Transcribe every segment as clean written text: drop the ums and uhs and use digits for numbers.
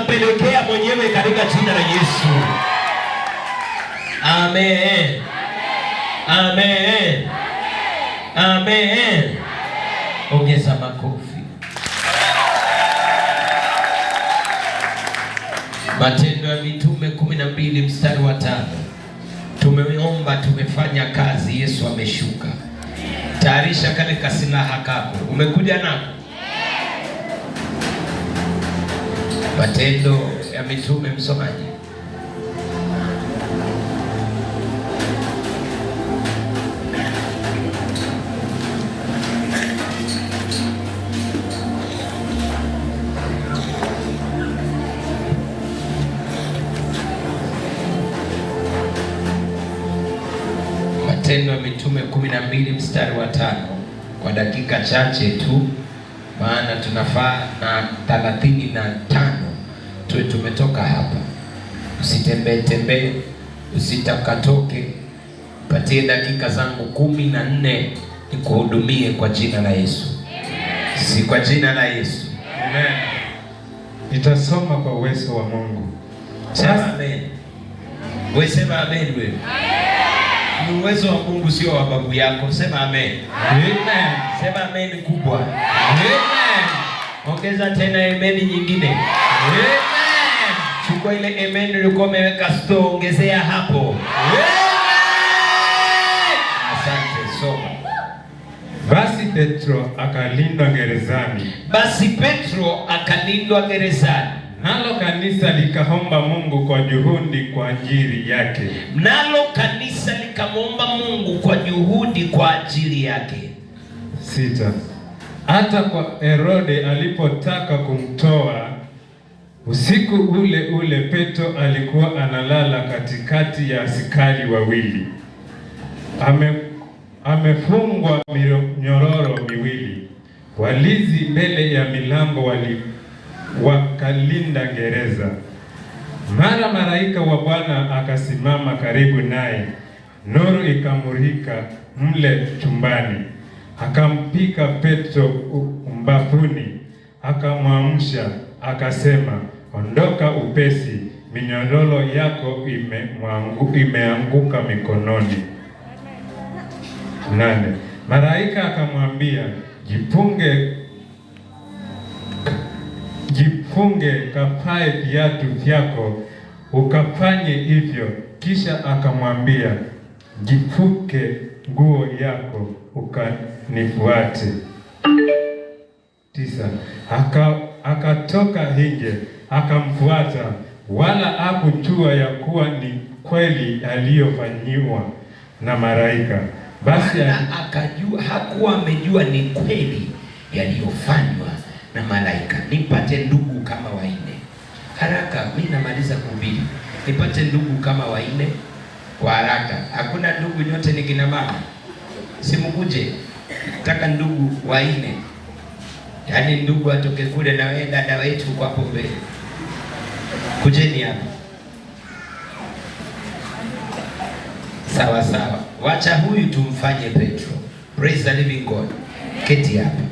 pelekea mwenyewe katika jina la Yesu. Amen. Amen. Amen. Ongeza makofi. Matendo ya Mitume 12 mstari wa 5. Tumeomba, tumefanya kazi, Yesu ameshuka. Tayarisha kale kasilaha kako. Umekuja nako? Matendo ya Mitume, msomaji. Matendo ya Mitume 12 mstari wa 5. Kwa dakika chache tu, maana tunafaa na 35 tuwe tumetoka hapa. Usitembee, usitakatoke. Patie dakika zangu 14 nikuhudumie kwa jina la Yesu. Amen. Si kwa jina la Yesu. Amen. Nitasoma kwa uwezo wa Mungu. Sema amen. Wewe sema amen wewe. Ni uwezo wa Mungu, sio wa babu yako. Sema amen. Amen. Sema amen kubwa. Amen. Ongeza tena amen nyingine. Amen. Chukua ile amen ulikuwa umeweka store, ongezea hapo. Amen. Asante, soma. Basi Petro akalindwa gerezani. Basi Petro akalindwa gerezani. Nalo kanisa likaomba Mungu kwa juhudi kwa ajili yake. Nalo kanisa likamwomba Mungu kwa juhudi kwa ajili yake. 6. Hata kwa Herode alipotaka kumtoa, usiku ule Petro alikuwa analala katikati ya askari wawili. Amefungwa minyororo miwili. Walinzi mbele ya milango wakalinda gereza. Mara malaika wa Bwana akasimama karibu naye, nuru ikamulika mle chumbani. Akampiga Petro mbavuni, akamwamsha, akasema, ondoka upesi, minyororo yako imeanguka mikononi. 8. Malaika akamwambia, jifunge, kavae viatu vyako, ukafanye hivyo. Kisha akamwambia, jifuke nguo yako, ukanifuate. 9. Akatoka nje, akamfuata, wala hakujua ya kuwa ni kweli aliyofanyiwa na malaika. Basi akajua, hakuwa amejua ni kweli yaliyofanywa na malaika. Nipate ndugu kama 4. Haraka, mimi namaliza kuhubiri. Nipate ndugu kama 4 kwa haraka. Hakuna ndugu nyote ni kina mama. Simukuje. Nataka ndugu 4. Yaani ndugu atoke kule na wewe dada wetu kwa hapo mbele. Kujeni hapa. Sawa sawa. Wacha huyu tumfanye Petro. Praise the living God. Keti hapa.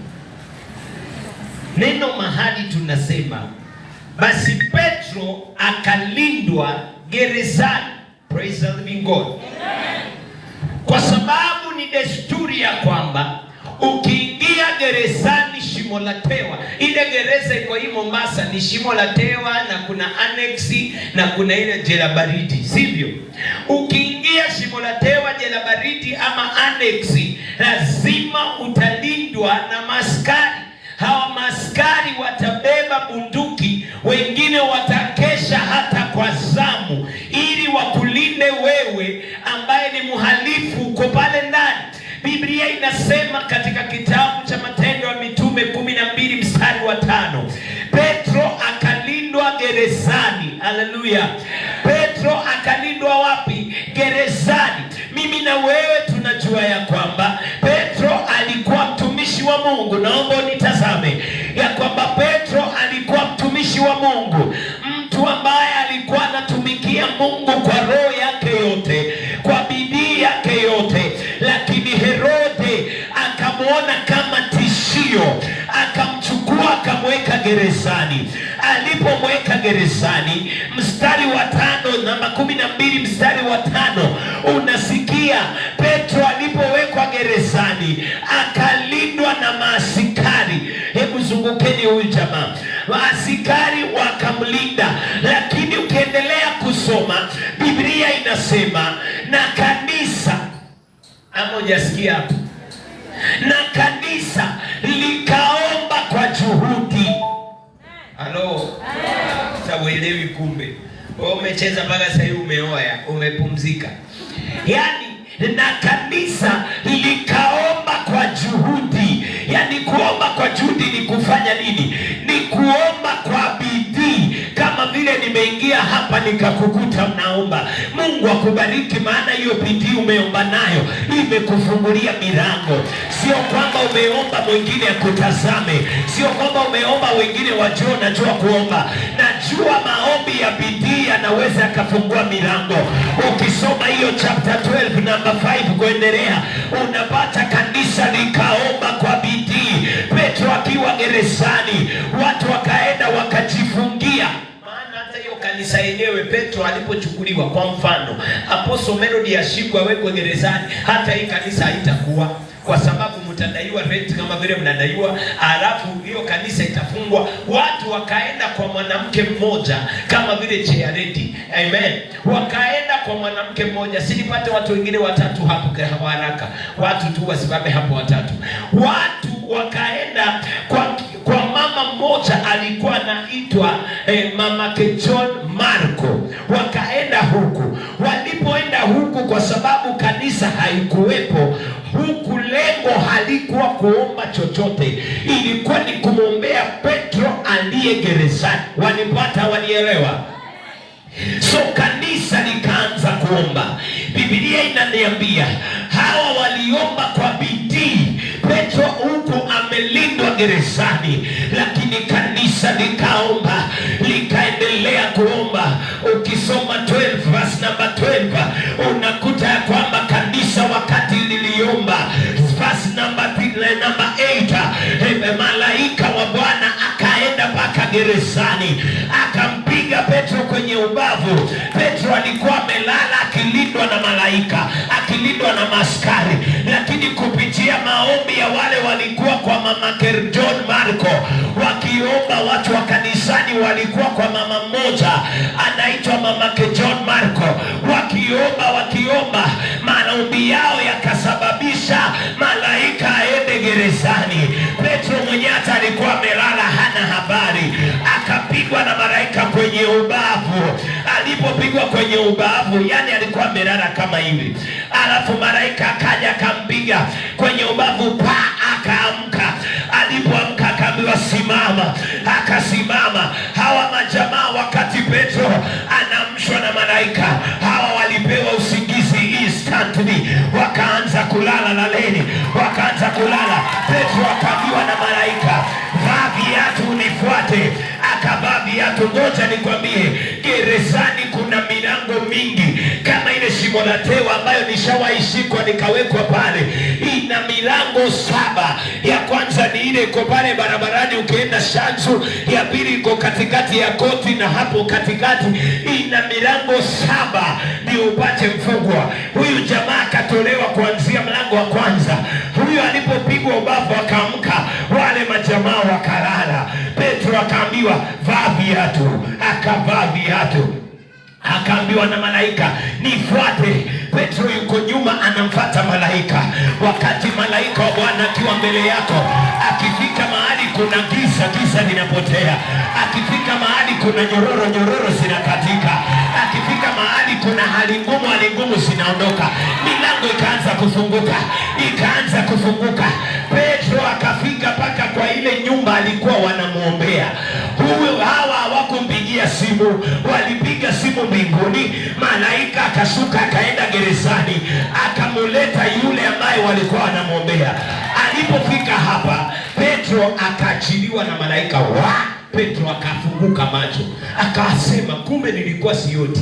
Neno mahali tunasema basi Petro akalindwa gerezani. Praise the living God. Kwa sababu ni desturi ya kwamba ukiingia gerezani shimo la tewa. Ile gereza iko hii Mombasa ni shimo la tewa, na kuna annex na kuna ile jela baridi, sivyo? Ukiingia shimo la tewa, jela baridi ama annex, lazima utalindwa na maskari. Hawa maskari watabeba bunduki, wengine watakesha hata kwa zamu, ili wakulinde wewe ambaye ni mhalifu uko pale ndani. Biblia inasema katika kitabu cha Matendo ya Mitume 12 mstari wa 5, Petro akalindwa gerezani. Haleluya. Petro akalindwa wapi? Gerezani. Mimi na wewe tunajua ya kwamba Petro alikuwa mtumishi wa Mungu. Naomba unitazame ya kwamba Petro alikuwa mtumishi wa Mungu, mtu ambaye alikuwa anatumikia Mungu kwa roho yake yote, kwa bidii yake yote. Lakini Herode akamwona kama tishio, akamchukua akamweka gerezani. Alipomweka gerezani, mstari wa 5, namba 12 mstari wa 5 unasikia Petro alipowekwa gerezani akalindwa na maaskari. Hebu zungukeni huyu jamaa. Maaskari wakamlinda, lakini ukiendelea kusoma Biblia inasema na kanisa, ama hujasikia hapo? Na kanisa likaomba kwa juhudi. Halo, sabuelewi kumbe. Wewe umecheza mpaka sasa hivi umeoya, umepumzika. Yaani na kanisa likaomba kwa juhudi. Yaani kuomba kwa juhudi ni kufanya nini? Ni kuomba kwa bidii. Kama vile nimeingia hapa nikakukuta unaomba, Mungu akubariki, maana hiyo bidii umeomba nayo imekufungulia milango. Sio kwamba umeomba mwingine akutazame, sio kwamba umeomba wengine wajue unajua kuomba. Najua maombi ya bidii yanaweza kufungua milango. Ukisoma hiyo chapter 12 number 5 kuendelea, unapata kanisa likaomba kwa bidii. Petro akiwa gerezani, watu wakaenda wakajifungia. Maana hata hiyo kanisa yenyewe Petro alipochukuliwa, kwa mfano Apostle Melody ashikwe awekwe gerezani, hata hii kanisa haitakuwa, kwa sababu mtadaiwa rent kama vile mnadaiwa, alafu hiyo kanisa itafungwa. Watu wakaenda kwa mwanamke mmoja kama vile charity. Amen. Wakaenda kwa mwanamke mmoja, sinipate watu wengine watatu hapo kwa haraka. Watu tu wasimame hapo watatu. Watu wakaenda kwa mama mmoja alikuwa anaitwa Mama John Marko. Wakaenda huku. Walipoenda huku, kwa sababu kanisa haikuwepo huku, lengo halikuwa kuomba chochote, ilikuwa ni kumwombea Petro aliye gerezani. Wanipata, wanielewa? So kanisa likaanza kuomba. Biblia inaniambia hawa waliomba kwa bidii. Petro huku amelindwa gerezani, lakini kanisa likaomba, likaendelea kuomba. Ukisoma 12 verse number 12 unakuta ya kwamba kanisa wakati liliomba, verse number 8, malaika wa Bwana akaenda mpaka gerezani akampiga Petro kwenye ubavu. Petro alikuwa amelala akilindwa na malaika, akilindwa na maaskari, lakini kupitia maombi ya wale walikuwa kwa Mama John Marko wakiomba, watu wa kanisani walikuwa kwa mama mmoja anaitwa Mama John Marko, wakiomba, maombi yao yakasababisha malaika aende gerezani. Petro mwenyewe hata alikuwa amelala hana habari, akapigwa na malaika kwenye ubavu. Alipopigwa kwenye ubavu, yani alikuwa amelala kama hivi, alafu malaika akaja akampiga kwenye ubavu, akaamka. Alipoamka akaambiwa simama, akasimama. Hawa majamaa wakati Petro anamshwa na malaika, hawa walipewa usingizi instantly, wakaanza kulala laleni, wakaanza kulala. Petro akaambiwa na malaika, vaa viatu unifuate. Akavaa viatu. Ngoja nikwambie, gerezani kuna milango mingi, kama ile Shimo la Tewa ambayo nishawaishikwa nikawekwa pale, ina milango 7. Ya kwanza ni ile iko pale barabarani ukienda Shanzu, ya pili iko katikati ya Koti, na hapo katikati ina milango 7 ndio upate mfungwa. Huyu jamaa akatolewa kuanzia mlango wa kwanza. Huyu alipopigwa ubavu akaamka, wale majamaa wakalala. Petro akaambiwa vaa viatu, akavaa viatu. Akaambiwa na malaika nifuate. Petro yuko nyuma anamfuata malaika, wakati malaika wa Bwana akiwa mbele yako. Akifika mahali kuna giza linapotea, akifika mahali kuna nyororo zinakatika, akifika mahali kuna hali ngumu zinaondoka. Milango ikaanza kufunguka. Petro akafika paka kwa ile nyumba alikuwa wanamuombea. Hawa hawakumpigia simu, walipiga simu mbinguni. Malaika akashuka akaenda gerezani, akamuleta yule ambaye walikuwa wanamuombea. Alipofika hapa, Petro akaachiliwa na malaika. Petro akafunguka macho, akasema kumbe nilikuwa sioti.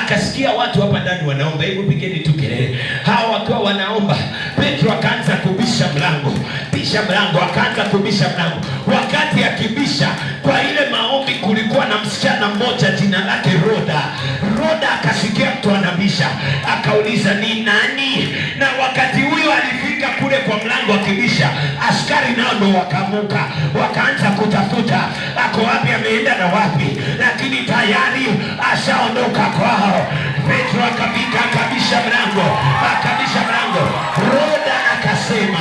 Akasikia watu hapa ndani wanaomba, hebu pigeni tu kelele. Hao wakiwa wanaomba, Petro akaanza kubisha mlango, akaanza kubisha mlango. Wakati akibisha, kwa ile maombi kulikuwa na msichana mmoja jina lake Roda. Akasikia mtu anabisha, akauliza ni nani? Na wakati huyo alifika kule kwa mlango akibisha, askari nao ndo wakamuka, wakaanza kutafuta ako wapi, ameenda na wapi, lakini tayari ashaondoka kwao. Petro akabisha mlango. Roda akasema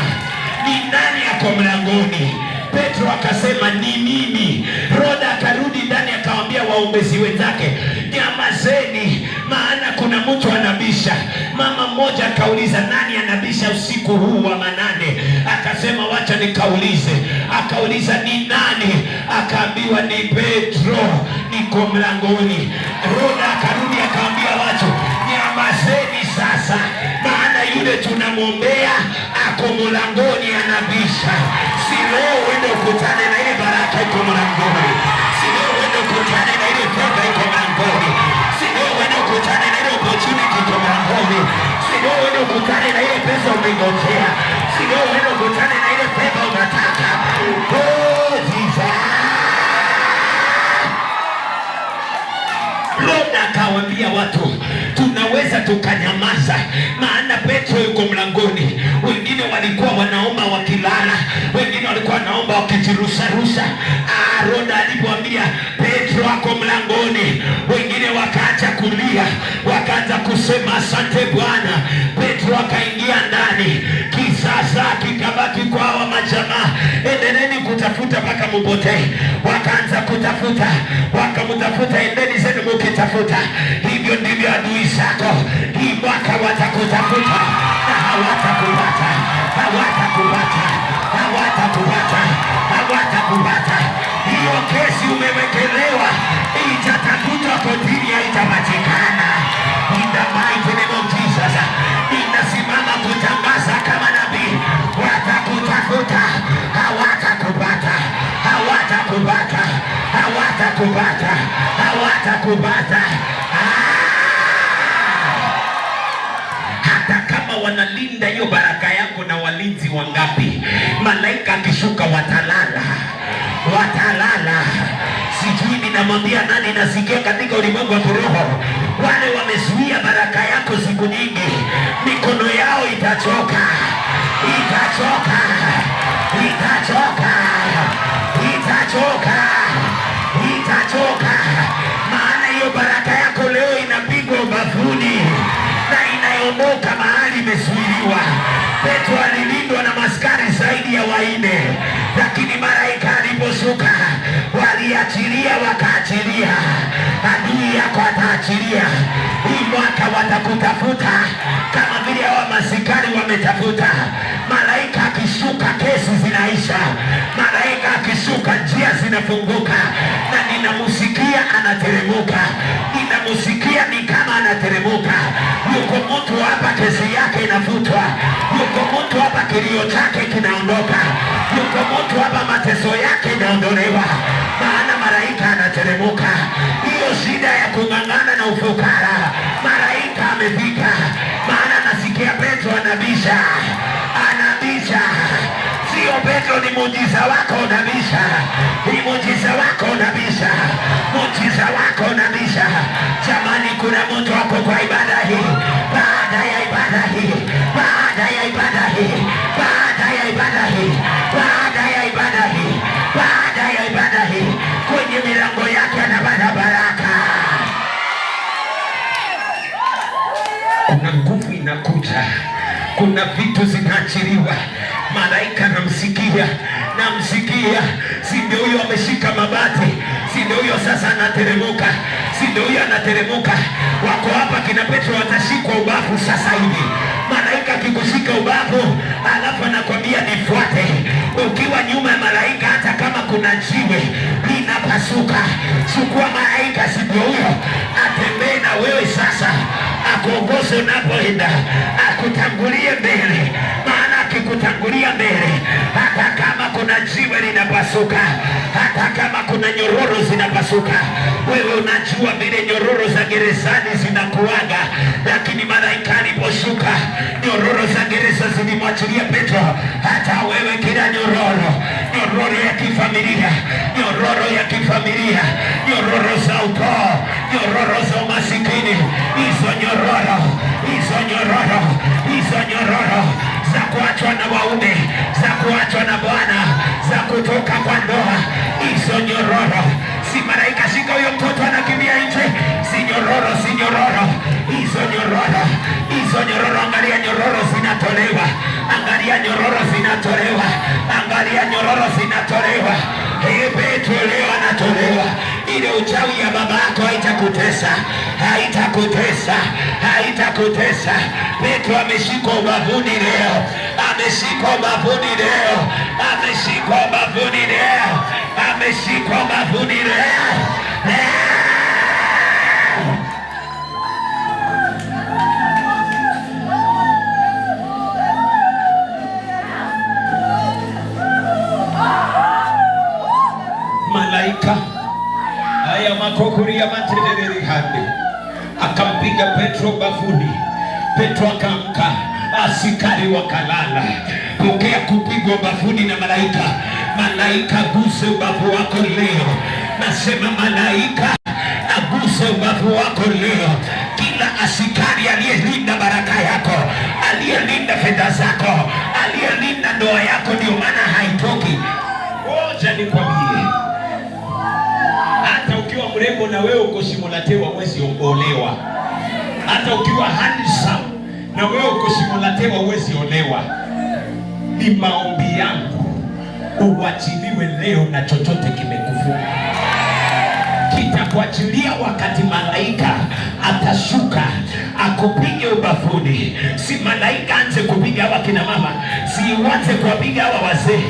ni nani ako mlangoni? Petro akasema ni mimi. Roda akarudi ndani akawaambia waombezi wenzake, nyamazeni, maana kuna mtu anabisha. Mama mmoja akauliza, nani anabisha usiku huu wa manane? Akasema wacha nikaulize. Akauliza ni nani? Akaambiwa ni Petro, niko mlangoni. Roda akarudi akaambia watu, nyamazeni sasa, maana yule tunamwombea ako mlangoni anabisha. Si leo uende ukutane na ile baraka iko mlangoni. Si leo uende ukutane na ile fedha iko mlangoni. Si leo uende ukutane na ile opportunity iko mlangoni. Si leo uende ukutane na ile pesa umengojea. Si leo uende ukutane na ile fedha unataka. Roda akawaambia watu, tunaweza tukanyamaza, maana Petro yuko mlangoni. Wengine walikuwa wanaomba wakilala, wengine walikuwa wanaomba wakijirusharusha. Roda alipoambia Petro ako mlangoni, wengine wakaacha kulia, wakaanza kusema asante Bwana. Petro akaingia ndani, kisasa kikabaki kwa hawa majamaa, endeleni kutafuta mpaka mupotee. Wakaanza kutafuta, wakamutafuta, endeni zenu mukitafuta. Hivyo ndivyo adui zako hii mwaka watakutafuta na hawatakupata. Hiyo kesi umewekelewa itatafutwa kotini, haitapatikana. In the mighty name of Jesus, ninasimama kutangaza kama nabii, watakutafuta, hawatakupata. Hata kama wanalinda hiyo baraka yako na walinzi wangapi, malaika akishuka watalala. Sijui ninamwambia nani, nasikia katika ulimwengu wa kiroho, wale wamezuia baraka yako siku nyingi, mikono yao itachoka. Maana hiyo baraka yako leo inapigwa ubavuni na inaondoka mahali imezuiliwa. Petro alilindwa na maskari zaidi ya 4, lakini malaika aliposhuka waliachilia, wakaachilia. Adui yako ataachilia. Hii mwaka watakutafuta kama vile hawa maskari wametafuta. Malaika akishuka kesi zinaisha, malaika akishuka njia zinafunguka. Na ninamusikia anateremuka, ninamusikia ni kama anateremuka. Yuko mtu hapa kesi yake inafutwa, yuko mtu hapa kilio chake kinaondoka, yuko mtu hapa mateso yake inaondolewa, maana malaika anateremuka. Hiyo shida ya kung'ang'ana na ufukara, malaika amefika. Maana nasikia Petro anabisha. Sio Petro, ni muujiza wako unabisha. Ni muujiza wako unabisha. Jamani, kuna mtu wako kwa ibada hii, baada ya ibada hii, kwenye milango yake anabada baraka. Kuna nguvu inakuja, kuna vitu zinaachiliwa. Malaika namsikia, si ndio huyo ameshika mabati, si ndio huyo sasa anateremuka, Wako hapa kina Petro watashikwa ubavu sasa hivi. Malaika akikushika ubavu, alafu anakwambia nifuate. Ukiwa nyuma ya malaika, hata kama kuna jiwe linapasuka, chukua malaika, si ndio huyo atembee na wewe sasa, akuongoze unapoenda, akutangulie mbele. Maana akikutangulia mbele, hata kama kuna jiwe linapasuka, hata kama kuna nyororo zinapasuka, wewe unajua vile nyororo za gerezani zinakuaga, lakini malaika aliposhuka nyororo za gereza zilimwachilia Petro. Hata wewe kila nyororo ya kifamilia, nyororo ya kifamilia, nyororo za ukoo, nyororo za umasikini, hizo nyororo za kuachwa na waume, za kuachwa na bwana, za kutoka kwa ndoa, hizo nyororo, si malaika shika huyo mtoto anakimbia nje, si nyororo, hizo nyororo, angalia nyororo zinatolewa, angalia nyororo zinatolewa. Petro leo anatolewa. Ile uchawi ya baba yako haitakutesa. Petro ameshikwa ubavuni leo, ameshikwa ubavuni leo. Malaika haya makokuria matendere hadi akampiga Petro bavuni. Petro akamka, askari wakalala. Pokea kupigwa bavuni na malaika. Malaika guse ubavu wako leo. Nasema malaika aguse ubavu wako leo. Kila askari aliyelinda baraka yako, aliyelinda fedha zako, aliyelinda ndoa yako, ndio maana haitoki. Ngoja nikwambie, hata ukiwa mrembo na wewe uko simulatewa mwezi olewa. Hata ukiwa handsome na wewe uko simulatewa mwezi olewa. Ni maombi yangu uachiliwe leo na chochote kimekufunga. Kitakuachilia wakati malaika atashuka akupige ubavuni. Si malaika anze kupiga hawa kina mama, si uanze kuwapiga hawa wazee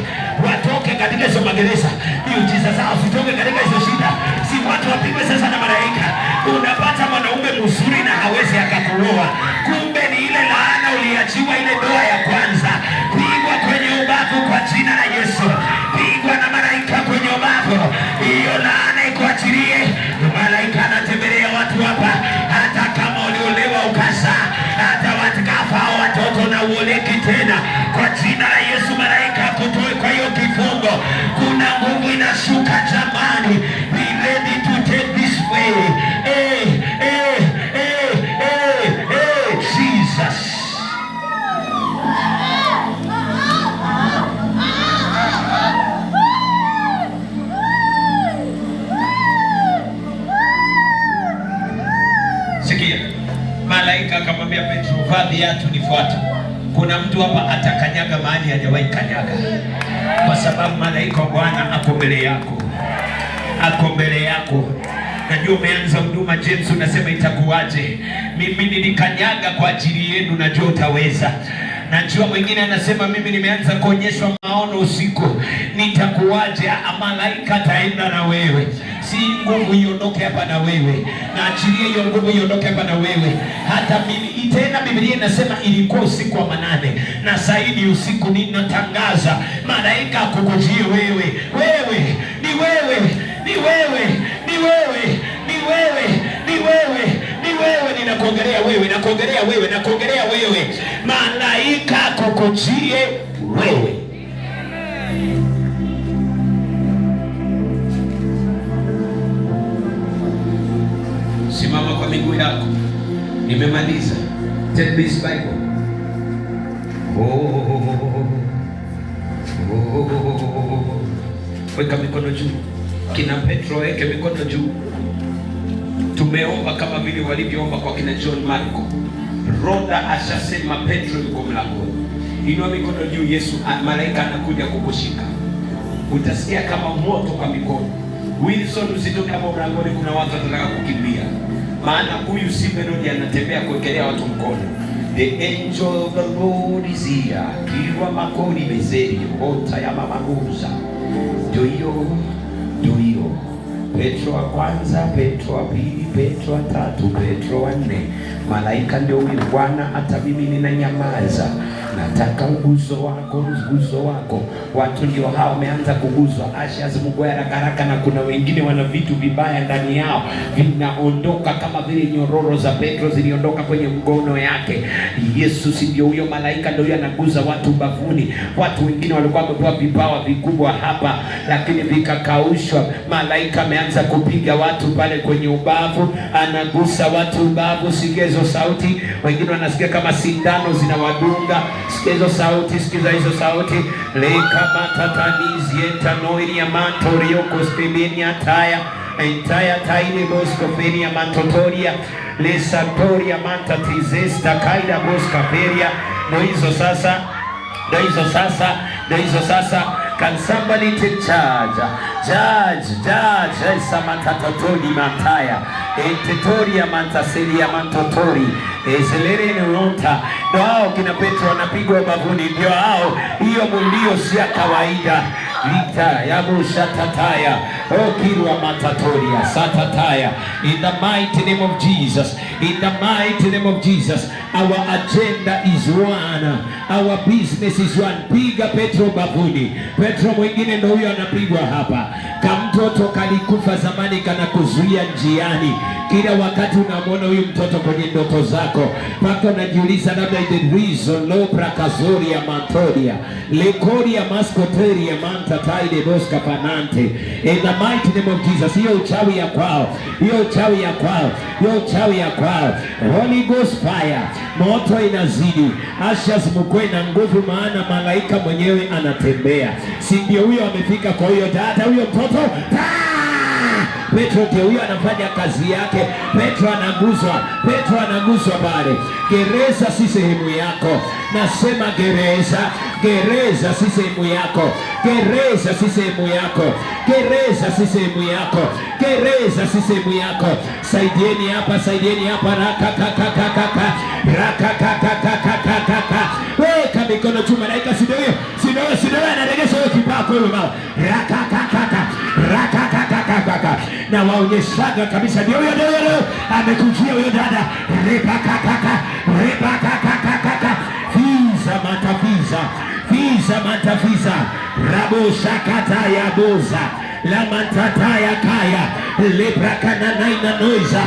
watoke katika hizo magereza, miujiza zao zitoke katika hizo shida. Si watu wapigwe sasa na malaika. Unapata mwanaume mzuri na hawezi akakuoa, kumbe ni ile laana uliachiwa ile ndoa ya kwanza. Pigwa kwenye ubavu kwa jina la Yesu. Pigwa na malaika kwenye ubavu, hiyo laana ikuachilie. Malaika anatembelea watu hapa, hata kama uliolewa ukazaa, hata watakafa au watoto na uoleki tena, kwa jina la Yesu malaika kutoe kwa hiyo kifungo. Kuna nguvu inashuka jamani. Be ready to take this way. Jesus. Sikia, malaika akamwambia Petro, vaa viatu nifuate. Kuna mtu hapa atakanyaga mahali hajawahi kanyaga, kwa sababu malaika wa Bwana ako mbele yako. Najua umeanza huduma James, unasema itakuwaje? Mimi nilikanyaga kwa ajili yenu, najua utaweza. Najua mwingine anasema mimi nimeanza kuonyeshwa maono usiku, nitakuwaje? Malaika ataenda na wewe. Si nguvu iondoke hapa na wewe, na achilie hiyo nguvu iondoke hapa na wewe. Hata mimi tena, Biblia inasema ilikuwa usiku wa manane, na sasa ni usiku. Ninatangaza malaika akukujie wewe. Ninakuongelea wewe. Malaika akukujie wewe. Simama kwa miguu yako. Nimemaliza. Take this Bible. Weka mikono juu. Kina Petro weke mikono juu. Tumeomba kama vile walivyoomba kwa kina John Marko. Roda ashasema Petro yuko mlangoni. Inua mikono juu. Yesu, malaika anakuja kukushika. Utasikia kama moto kwa mikono. Wilson, usitoke hapo mlangoni, kuna watu wanataka kukimbia. Maana huyu si Melody anatembea kuwekelea watu mkono. The angel of the Lord is here. Kiwa makoni bezeri hota ya mama Musa. Ndio hiyo. Petro wa kwanza, Petro wa pili, Petro wa tatu, Petro wa nne. Malaika ndio huyu. Bwana, hata mimi ninanyamaza Nataka uguzo wako, uguzo wako. Watu ndio hao wameanza kuguzwa. Ashes mgwe haraka, na kuna wengine wana vitu vibaya ndani yao vinaondoka, kama vile nyororo za Petro ziliondoka kwenye mgono yake. Yesu si ndio huyo malaika, ndio anaguza watu bavuni. Watu wengine walikuwa wamepewa vipawa vikubwa hapa, lakini vikakaushwa. Malaika ameanza kupiga watu pale kwenye ubavu, anagusa watu ubavu. Sikia hizo sauti, wengine wanasikia kama sindano zinawadunga. Sikia hizo sauti, sikiza hizo sauti. Leka matatanizi etanoiri ya mantorio kospebenia taya entaya taile boskofenia mantotoria lesatoria mantatizesta kaida boskaperia. Ndio hizo sasa, ndio hizo sasa, ndio hizo sasa. Can somebody take charge? Judge, Samantatotori Mataya, Etetoria Mantaselia Mantotori, Ezelere Nonta. Ndio hao kina Petro wanapigwa bavuni, ndio hao. Hiyo mundio si kawaida. Vita yabu shatataya, okirwa matatoria satataya. In the mighty name of Jesus, in the mighty name of Jesus, our agenda is one, our business is one. Piga Petro bavuni. Petro mwingine ndio huyo anapigwa hapa. Kamtoto kalikufa zamani, kana kuzuia njiani. Kila wakati unamwona huyu mtoto kwenye ndoto zako, mpaka unajiuliza labda the reason lo prakazoria mantoria lekoria maskoteria manta taide boska panante. In the mighty name of Jesus, hiyo uchawi ya kwao, hiyo uchawi ya kwao, hiyo uchawi ya kwao. Holy Ghost fire, moto inazidi. Ashes mkwe na nguvu, maana malaika mwenyewe anatembea. Si ndio huyo amefika kwa huyo dada, huyo mtoto Petro ndio huyo anafanya kazi yake. Petro anaguzwa, Petro anaguzwa pale. Gereza si sehemu yako. Nasema gereza, gereza si sehemu yako. Gereza si sehemu yako. Gereza si sehemu yako. Gereza si sehemu yako. Saidieni hapa, saidieni hapa. Rakakakakakaka, rakakakakakaka. Weka mikono juu, malaika si ndio huyo? Si ndio huyo? Si ndio anaregesha hiyo kipako hiyo mama. Rakakakaka, rakakakakaka. Na waonyeshaga kabisa ndio huyo, ndio huyo. Amekujia huyo dada. Repakakaka, repakakakaka. Fiza matafiza, fiza matafiza. Rabo shakata ya boza. La mantata ya kaya. Leprakana naina noiza.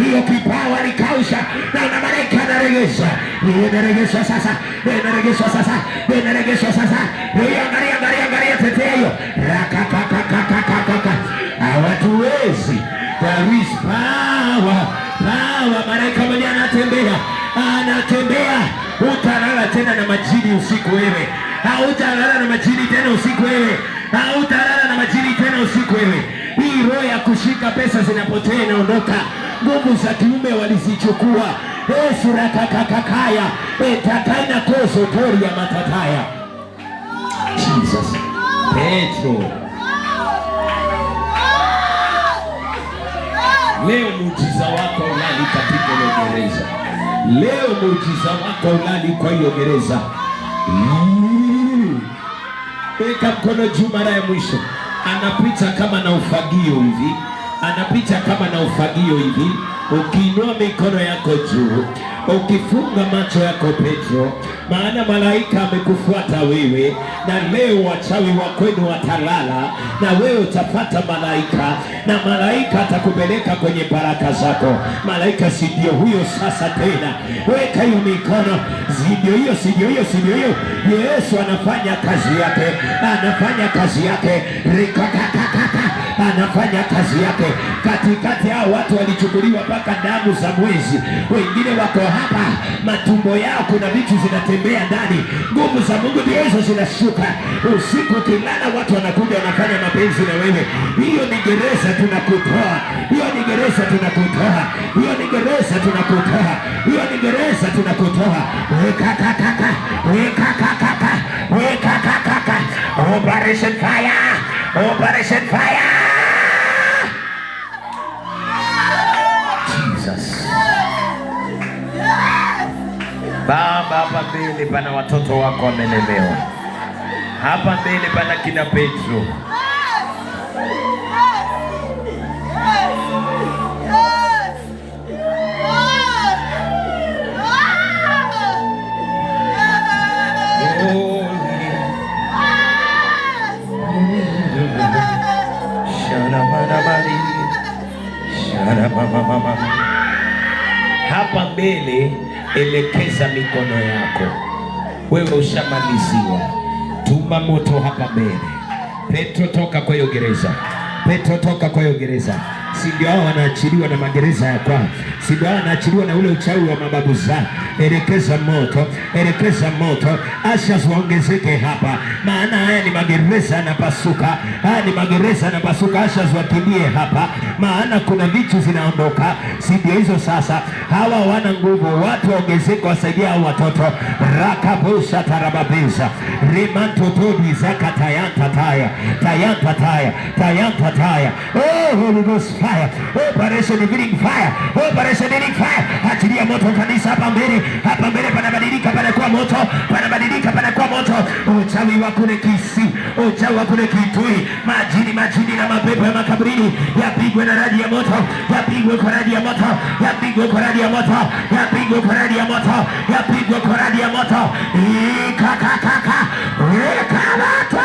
Hiyo kipawa likausha na malaika anaregesha. Inaregesha sasa, inaregesha sasa, inaregesha sasa. Angalia tetea hiyo. Rakakakakakaka. Hawatuwezi. There is power. Power. Malaika mwenye anatembea. Anatembea. Utalala tena na majini usiku wewe. Hautalala na majini tena usiku wewe. Hautalala na majini tena usiku wewe. Hii roho ya kushika pesa zinapotea inaondoka. Nguvu za kiume walizichukua. Yesu rakakakakaya. Etakaina koso tori ya matataya. Jesus. Petro. Leo muujiza wako ulali katika ile gereza. Leo muujiza wako ulali kwa hiyo gereza. Weka mkono juu mara ya mwisho. Anapita kama na ufagio hivi. Anapita kama na ufagio hivi. Ukiinua mikono yako juu, ukifunga macho yako Petro, maana malaika amekufuata wewe. Na leo wachawi wa kwenu watalala, na wewe utapata malaika, na malaika atakupeleka kwenye baraka zako. Malaika si ndio huyo sasa tena. Weka hiyo mikono. Ndio hiyo, si ndio hiyo, si ndio hiyo. Yesu anafanya kazi yake, anafanya kazi yake. Rikakakakaka, anafanya kazi yake. Katikati hao watu walichukuliwa mpaka damu za mwezi. Wengine wako hapa, matumbo yao kuna vitu zinatembea ndani. Nguvu za Mungu ndio hizo zinashuka. Usiku kilala watu wanakuja wanafanya mapenzi na wewe. Hiyo ni gereza tunakutoa. Hiyo ni gereza tunakutoa. Hiyo ni gereza tunakutoa. Hiyo ni gereza tunakutoa. Wekakakaka, wekakakaka, wekakakaka. Operation fire. Operation fire. Baba, hapa mbele pana watoto wako wamelemewa. Hapa mbele pana kina Petro. Hapa mbele elekeza mikono yako. Wewe ushamaliziwa. Tuma moto hapa mbele. Petro, toka kwa hiyo gereza. Petro, toka kwa hiyo gereza. Si ndio hao wanaachiliwa na magereza ya kwao? Si ndio hao wanaachiliwa na ule uchawi wa mababu zao? Elekeza moto, elekeza moto. Asha ziongezeke hapa, maana haya ni magereza yanapasuka. Haya ni magereza yanapasuka. Asha ziwakimbie hapa, maana kuna vitu zinaondoka. Si ndio hizo sasa? Hawa wana nguvu, watu waongezeke, wasaidia hao watoto. Rakabusha tarababisa rimanto todi zakatayanta taya tayanta taya tayanta taya. Oh, Holy Ghost fire, operation healing fire, operation healing fire. Achilia moto kanisa hapa mbele. Hapa mbele panabadilika, panakuwa moto, panabadilika, panakuwa moto. Uchawi wa kule Kisii, uchawi wa kule Kitui, majini na mapepo ya makaburini yapigwe na radi ya moto, yapigwe kwa radi ya moto, yapigwe kwa radi ya moto, yapigwe kwa radi ya moto, yapigwe kwa radi ya moto. Kaka moto.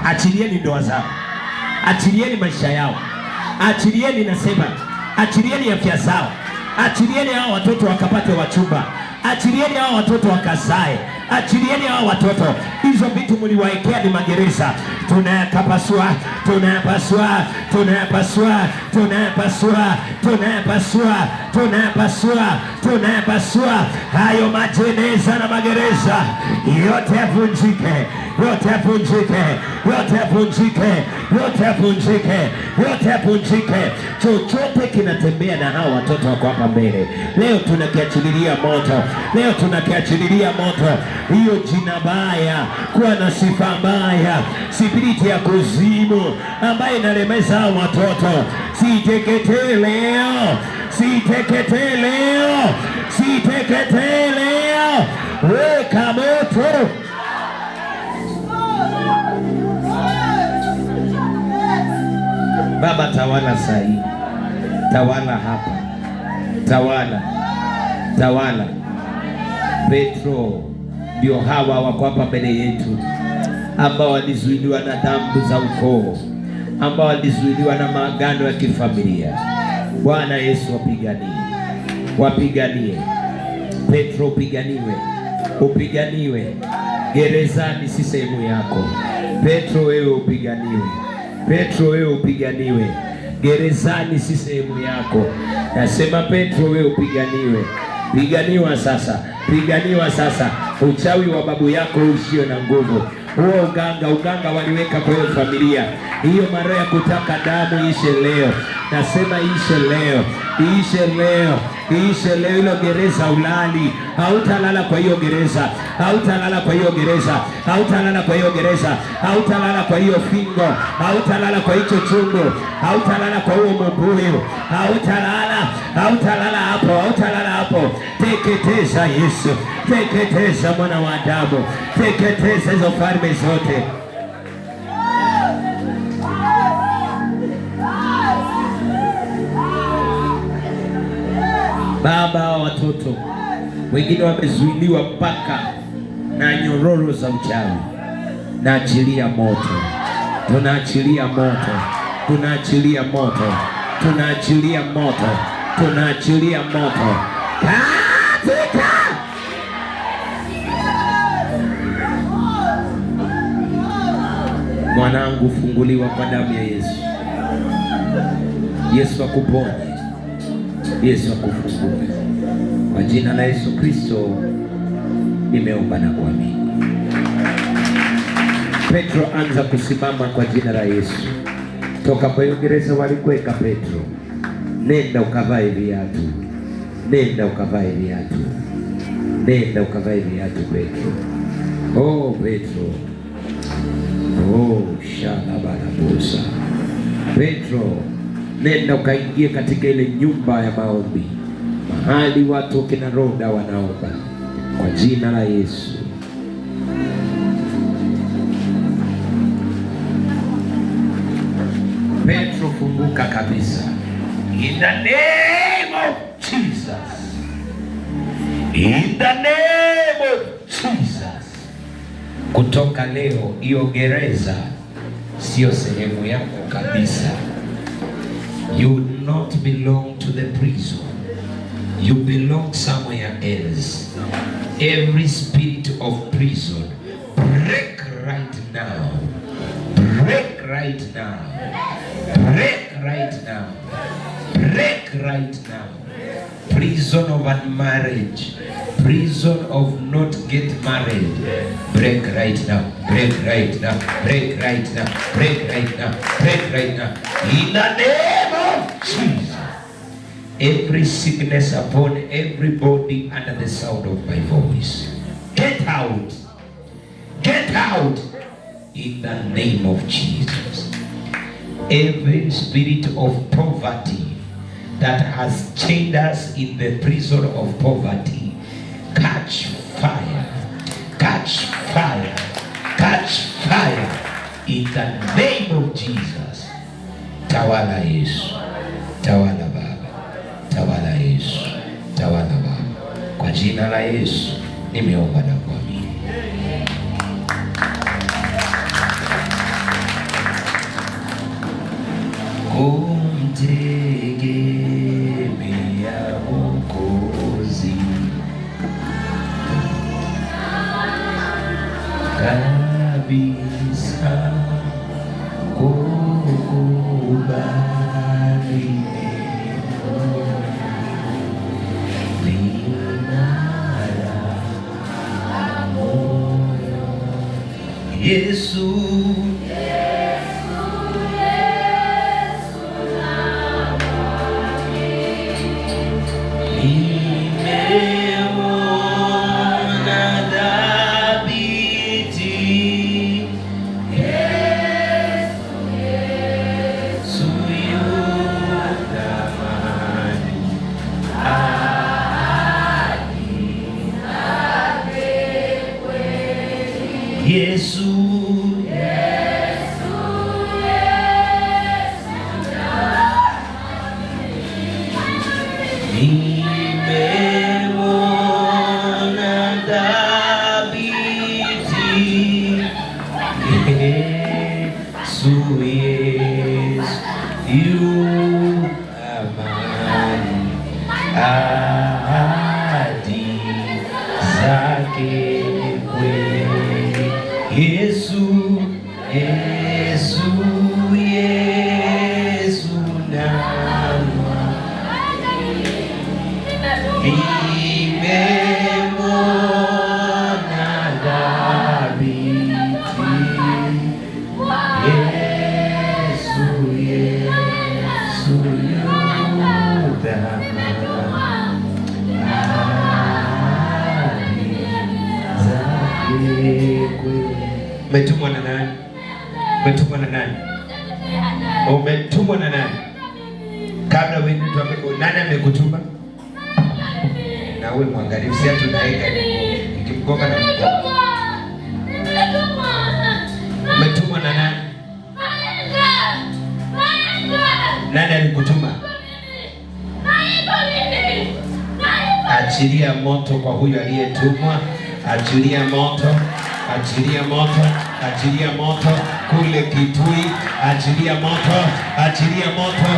Achilieni ndoa zao, achilieni maisha yao, achilieni, nasema achilieni afya zao, achilieni hao watoto wakapate wachumba, achilieni hao watoto wakazae, achilieni hao watoto. Hizo vitu mliwaekea ni magereza. Tunayapasua, tunayapasua, tunayapasua, tunayapasua, tunayapasua, tunayapasua, tunayapasua. Hayo majeneza na magereza yote yavunjike, yote yavunjike, yote yavunjike, yote yavunjike, yote yavunjike. Chochote kinatembea na hao watoto wako hapa mbele, leo tunakiachililia moto, leo tunakiachililia moto. Hiyo jina baya, kuwa na sifa mbaya, spiriti ya kuzimu ambaye inalemeza hao watoto, siteketee leo, siteketee leo, siteketee leo. Weka moto. Baba, tawala sahi, tawala hapa, tawala, tawala. Petro ndio hawa wako hapa mbele yetu, ambao walizuiliwa na dhambi za ukoo, ambao walizuiliwa na maagano ya kifamilia. Bwana Yesu wapiganie, wapiganie. Petro, upiganiwe, upiganiwe. Gerezani si sehemu yako. Petro, wewe upiganiwe. Petro, wewe upiganiwe. Gerezani si sehemu yako. Nasema Petro, wewe upiganiwe. Piganiwa sasa, piganiwa sasa. Uchawi wa babu yako usio na nguvu, huo uganga waliweka kwa hiyo familia, hiyo mara ya kutaka damu ishe leo. Nasema ishe leo, ishe leo, ishe leo. Hilo gereza ulali, hautalala kwa hiyo gereza, hautalala kwa hiyo gereza, hautalala kwa hiyo gereza, hautalala kwa hiyo fingo, hautalala kwa hicho chungu, hautalala kwa huo mbuyu, hautalala, hautalala hapo, hautalala hapo. Teketeza Yesu, teketeza mwana wa Adamu, teketeza hizo falme zote. Baba, watoto wengine wamezuiliwa mpaka na nyororo za uchawi, naachilia moto, tunaachilia moto, tunaachilia moto, tunaachilia moto, tunaachilia moto katika mwanangu. Funguliwa kwa damu ya Yesu. Yesu akuponye, Yesu akufungue. Kwa jina la Yesu Kristo nimeomba na kuamini. Petro, anza kusimama kwa jina la Yesu. Toka kwa hiyo gereza walikuweka Petro, nenda ukavae viatu, nenda ukavae viatu, nenda ukavae viatu Petro. Oh Petro, oh shalabarabusa. Petro, nenda ukaingie katika ile nyumba ya maombi, mahali watu kina Roda wanaomba kwa jina la Yesu. Petro, funguka kabisa. In the name of Jesus. In the name of Jesus. Kutoka leo hiyo gereza sio sehemu yako kabisa. You do not belong to the prison. You belong somewhere else. Every spirit of prison, break right now. Break right now. Break right now. Break right now. Prison of unmarriage, prison of not get married, break right now, break right now, break right now, break right now, break right now. In the name of Jesus. Every sickness upon everybody under the sound of my voice, get out. Get out. In the name of Jesus. Every spirit of poverty that has chained us in the prison of poverty, catch fire, catch fire, catch fire in the name of Jesus. Tawala Yesu, tawala Baba, tawala Yesu, tawala Baba. Kwa jina la Yesu nimeomba na kuamini. Kumtegemea Mwokozi kabisa, kukubali Yesu. Yesu, Yesu, Yesu, nimemwona dhabiti. Yesu, Yesu, yu amani, ahadi zake Yesu, Yesu, Yesu nama nimemwona dhabiti. Yesu, Yesu yudama ahadi zake. Umetumwa na nani? Umetumwa na nani? Umetumwa na nani? Kabla wewe nani amekutuma? Na wewe mwangalifu, si atu naika nikimgonga na mgonga. Umetumwa na nani? Nani alikutuma? Achilia moto kwa huyo aliyetumwa. Achilia moto. Achilia moto, achilia moto kule Kitui, achilia moto, achilia moto.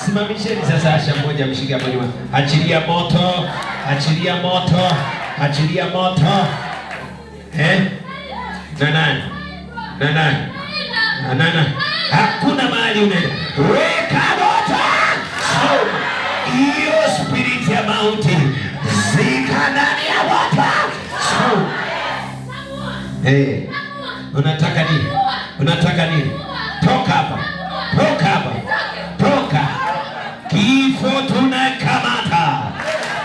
Simamisheni sasa Asha mmoja mshika hapo nyuma. Achilia moto, achilia moto, achilia moto. Na nani? Na nani? Na nani? Hakuna mahali unaenda. Weka moto. Hiyo spirit ya mauti zika ndani ya moto. Unataka nini? Unataka nini? Toka hapa. Toka hapa. Toka. Kifo tunaikamata.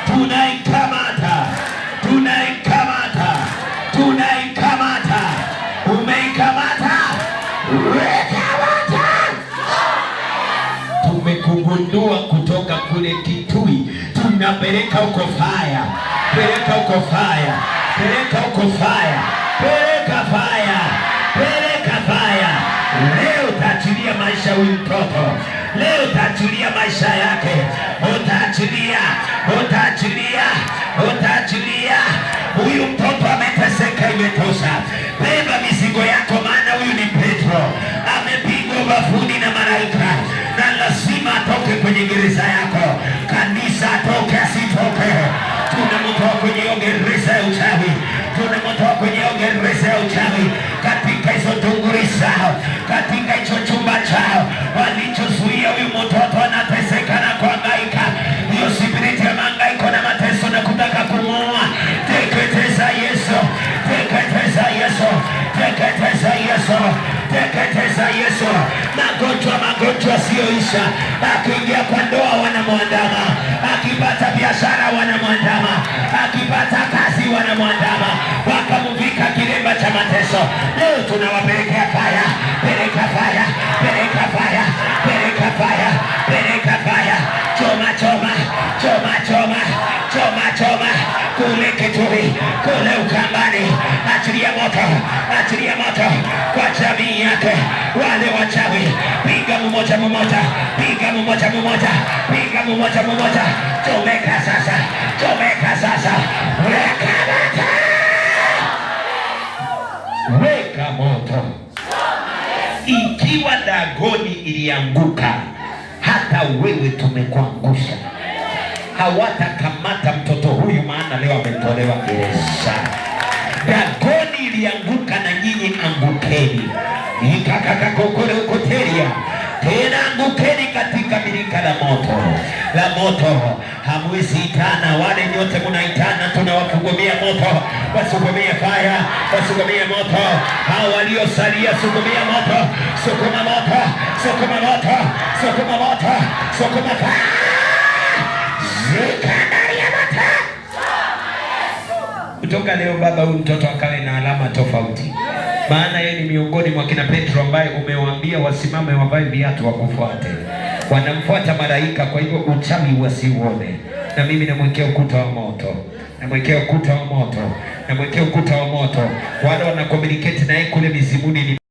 Tunaikamata. Tunaikamata. Tunaikamata. Umeikamata. Wekamata. Tumekugundua kutoka kule Kitui. Tunapeleka huko fire. Peleka huko fire. Peleka huko fire. Peleka fire. Peleka fire. Leo utaachilia maisha huyu mtoto. Leo utaachilia maisha yake. Utaachilia. Utaachilia. Utaachilia. Huyu mtoto ameteseka, imetosha. uchawi, katika hizo tunguri zao, katika hicho chumba chao walichozuia huyu mtoto anateseka na kuhangaika, hiyo spiriti ya mahangaiko na mateso na kutaka kumuua, teketeza Yesu, teketeza Yesu, teketeza Yesu, teketeza Yesu. Magonjwa siyoisha, akiingia kwa ndoa wanamwandama, akipata biashara wanamwandama, akipata kazi wanamwandama, wakamuvika kilemba cha mateso. Leo tunawapelekea faya, peleka faya, peleka faya, peleka faya, peleka faya, choma choma, choma choma, choma choma, kule Kitui, kule Ukambani, achilia moto, achilia moto kwa jamii yake, wale wachawi, piga mmoja mmoja, piga mmoja mmoja, piga mmoja mmoja, chomeka sasa, chomeka sasa, weka moto, weka moto. Ikiwa Dagoni ilianguka, hata wewe tumekuangusha. Hawatakamata mtoto huyu, maana leo ametolewa gereza. Dagoni ilianguka, na nyinyi angukeni. Ikakakakokorekoteria tena, angukeni katika birika la moto, la moto. Hamwezi itana, wale nyote munaitana, tunawafungumia moto, wasugumie fire, wasugumie moto. Hao waliosalia sugumia moto, sukuma moto, sukuma moto, sukuma moto, sukuma fire. Kutoka leo Baba, huyu mtoto akawe na alama tofauti, maana yeye ni miongoni mwa kina Petro ambaye umewaambia wasimame wavae viatu wakufuate. Wanamfuata malaika, kwa hivyo uchawi wasiuone. Na mimi namwekea ukuta wa moto, namwekea ukuta wa moto, namwekea ukuta wa moto. Wale wana communicate naye kule mizimuni